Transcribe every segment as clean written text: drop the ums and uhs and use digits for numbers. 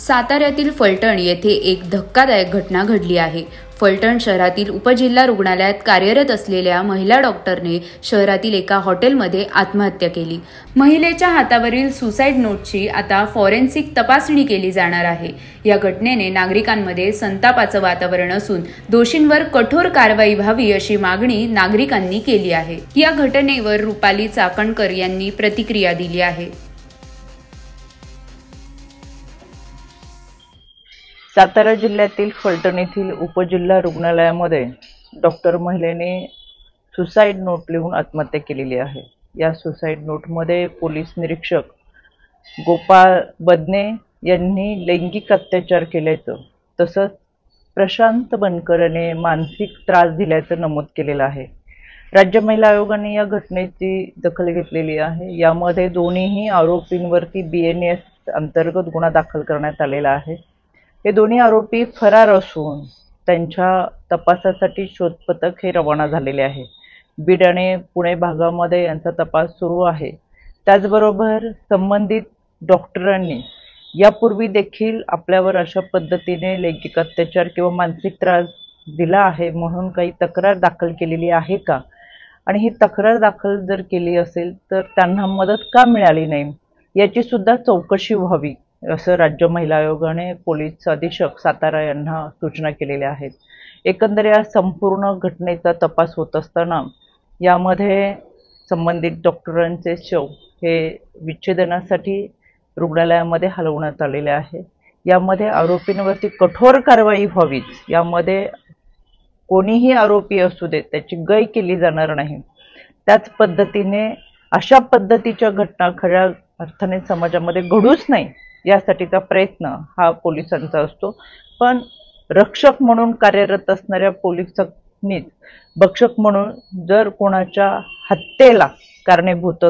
साताऱ्यातील फलटण येथे एक धक्कादायक घटना घडली आहे। फलटण शहरातील उपजिल्हा रुग्णालयात कार्यरत असलेल्या महिला डॉक्टरने शहरातील एका हॉटेलमध्ये आत्महत्या केली। महिलेच्या हातावरील सुसाईड नोटची आता फॉरेन्सिक तपासणी केली जाणार आहे। या घटनेने नागरिकांमध्ये संतापाचं वातावरण असून दोषींवर कठोर कारवाई व्हावी अशी मागणी नागरिकांनी केली आहे। या घटनेवर रुपाली चाकणकर यांनी प्रतिक्रिया दिली आहे। सातारा जिल्ह्यातील फलटण येथील उपजिल्हा रुग्णालयामध्ये डॉक्टर महिलेने सुसाईड नोट लिहून आत्महत्या केलेली आहे। या सुसाईड नोटमध्ये पोलीस निरीक्षक गोपाळ बदने यांनी लैंगिक अत्याचार केल्याचं तसंच प्रशांत बनकर याने मानसिक त्रास दिल्याचं नमूद केलेलं आहे। राज्य महिला आयोगाने या घटनेची दखल घेतलेली आहे। यामध्ये दोन्ही आरोपींवरती BNS अंतर्गत गुन्हा दाखल करण्यात आलेला आहे। हे दोन्ही आरोपी फरार असून त्यांच्या तपासासाठी शोध पथक हे रवाना झालेले आहे। बीड आणि पुणे भागामध्ये यांचा तपास सुरू आहे। त्याचबरोबर संबंधित डॉक्टरांनी यापूर्वी देखील आपल्यावर अशा पद्धतीने लैंगिक अत्याचार किंवा मानसिक त्रास दिला आहे म्हणून काही तक्रार दाखल केलेली आहे का, आणि ही तक्रार दाखल जर केली असेल तर त्यांना मदत का मिळाली नाही याची सुद्धा चौकशी व्हावी असं राज्य महिला आयोगाने पोलीस अधीक्षक सातारा यांना सूचना केलेल्या आहेत। एकंदर या संपूर्ण घटनेचा तपास होत असताना यामध्ये संबंधित डॉक्टरांचे शव हे विच्छेदनासाठी रुग्णालयामध्ये हलवण्यात आलेले आहे। यामध्ये आरोपींवरती कठोर कारवाई व्हावी, यामध्ये कोणीही आरोपी असू दे त्याची गय केली जाणार नाही। त्याच पद्धतीने अशा पद्धतीच्या घटना खऱ्या अर्थाने समाजामध्ये घडूच नाही यासाठीचा प्रयत्न हा पोलिसांचा असतो। पण रक्षक म्हणून कार्यरत असणाऱ्या पोलिसांनी भक्षक म्हणून जर कोणाच्या हत्येला कारणीभूत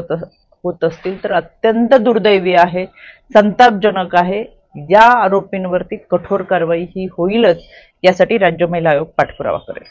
होत असतील तर अत्यंत दुर्दैवी आहे, संतापजनक आहे। या आरोपींवरती कठोर कारवाई ही होईलच, यासाठी राज्य महिला आयोग पाठपुरावा करेल।